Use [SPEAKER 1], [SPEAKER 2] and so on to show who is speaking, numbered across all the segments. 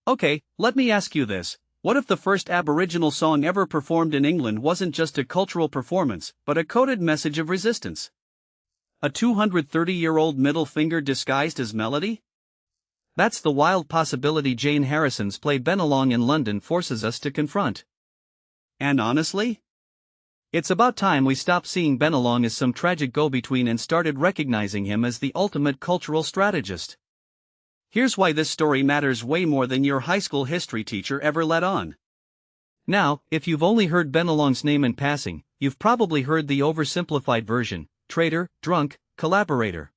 [SPEAKER 1] Okay, let me ask you this. What if the first Aboriginal song ever performed in England wasn't just a cultural performance, but a coded message of resistance? A 230-year-old middle finger disguised as melody? That's the wild possibility Jane Harrison's play Bennelong in London forces us to confront. And honestly, it's about time we stopped seeing Bennelong as some tragic go-between and started recognizing him as the ultimate cultural strategist. Here's why this story matters way more than your high school history teacher ever let on. Now, if you've only heard Bennelong's name in passing, you've probably heard the oversimplified version: traitor, drunk, collaborator.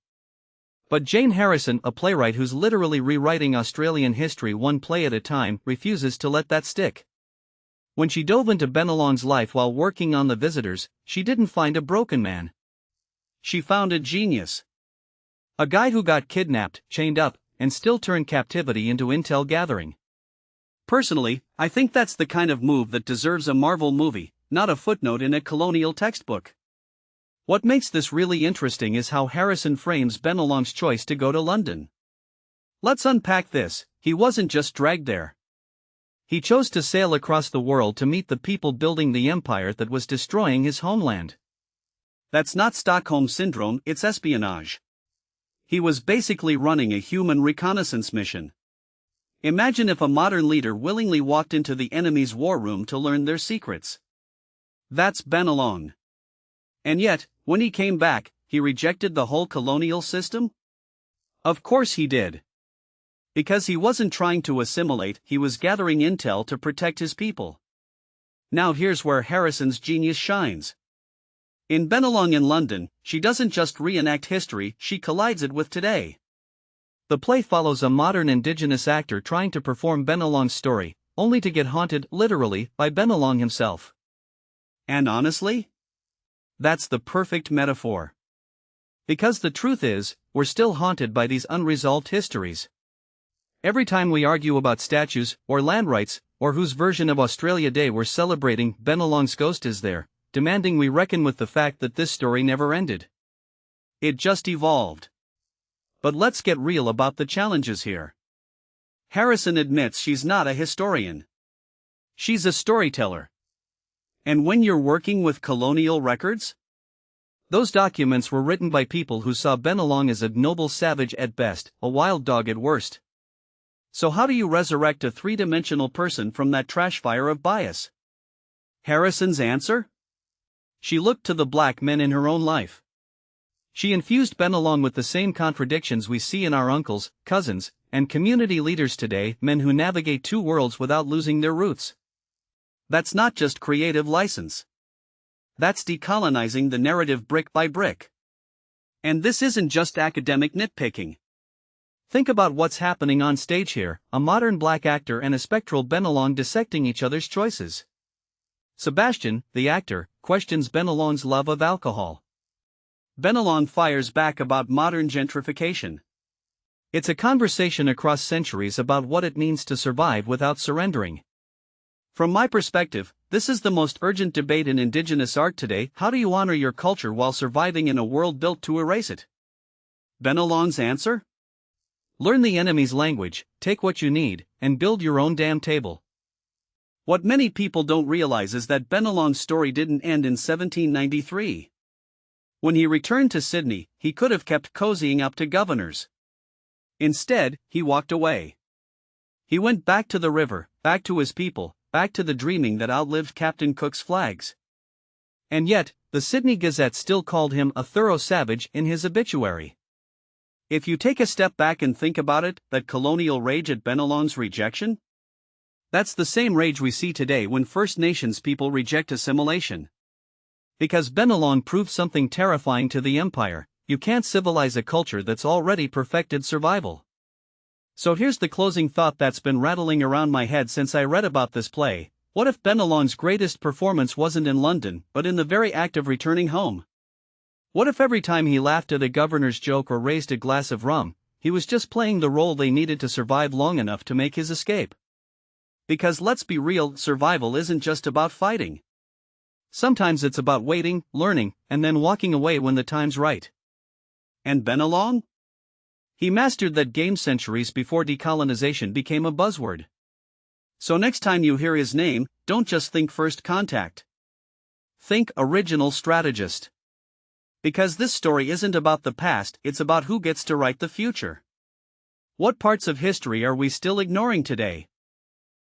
[SPEAKER 1] But Jane Harrison, a playwright who's literally rewriting Australian history one play at a time, refuses to let that stick. When she dove into Bennelong's life while working on The Visitors, she didn't find a broken man. She found a genius. A guy who got kidnapped, chained up, and still turned captivity into intel gathering. Personally, I think that's the kind of move that deserves a Marvel movie, not a footnote in a colonial textbook. What makes this really interesting is how Harrison frames Bennelong's choice to go to London. Let's unpack this. He wasn't just dragged there. He chose to sail across the world to meet the people building the empire that was destroying his homeland. That's not Stockholm Syndrome, it's espionage. He was basically running a human reconnaissance mission. Imagine if a modern leader willingly walked into the enemy's war room to learn their secrets. That's Bennelong. And yet, when he came back, he rejected the whole colonial system? Of course he did. Because he wasn't trying to assimilate, he was gathering intel to protect his people. Now here's where Harrison's genius shines. In Bennelong in London, she doesn't just reenact history, she collides it with today. The play follows a modern Indigenous actor trying to perform Bennelong's story, only to get haunted, literally, by Bennelong himself. And honestly, that's the perfect metaphor. Because the truth is, we're still haunted by these unresolved histories. Every time we argue about statues, or land rights, or whose version of Australia Day we're celebrating, Bennelong's ghost is there, demanding we reckon with the fact that this story never ended. It just evolved. But let's get real about the challenges here. Harrison admits she's not a historian. She's a storyteller. And when you're working with colonial records? Those documents were written by people who saw Bennelong as a noble savage at best, a wild dog at worst. So how do you resurrect a three-dimensional person from that trash fire of bias? Harrison's answer? She looked to the black men in her own life. She infused Bennelong with the same contradictions we see in our uncles, cousins, and community leaders today, men who navigate two worlds without losing their roots. That's not just creative license. That's decolonizing the narrative brick by brick. And this isn't just academic nitpicking. Think about what's happening on stage here, a modern black actor and a spectral Bennelong dissecting each other's choices. Sebastian, the actor, questions Bennelong's love of alcohol. Bennelong fires back about modern gentrification. It's a conversation across centuries about what it means to survive without surrendering. From my perspective, this is the most urgent debate in Indigenous art today. How do you honor your culture while surviving in a world built to erase it? Bennelong's answer? Learn the enemy's language, take what you need, and build your own damn table. What many people don't realize is that Bennelong's story didn't end in 1793. When he returned to Sydney, he could have kept cozying up to governors. Instead, he walked away. He went back to the river, back to his people, back to the dreaming that outlived Captain Cook's flags. And yet, the Sydney Gazette still called him a thorough savage in his obituary. If you take a step back and think about it, that colonial rage at Bennelong's rejection? That's the same rage we see today when First Nations people reject assimilation. Because Bennelong proved something terrifying to the empire: you can't civilize a culture that's already perfected survival. So here's the closing thought that's been rattling around my head since I read about this play. What if Bennelong's greatest performance wasn't in London, but in the very act of returning home? What if every time he laughed at a governor's joke or raised a glass of rum, he was just playing the role they needed to survive long enough to make his escape? Because let's be real, survival isn't just about fighting. Sometimes it's about waiting, learning, and then walking away when the time's right. And Bennelong? He mastered that game centuries before decolonization became a buzzword. So next time you hear his name, don't just think first contact. Think original strategist. Because this story isn't about the past, it's about who gets to write the future. What parts of history are we still ignoring today?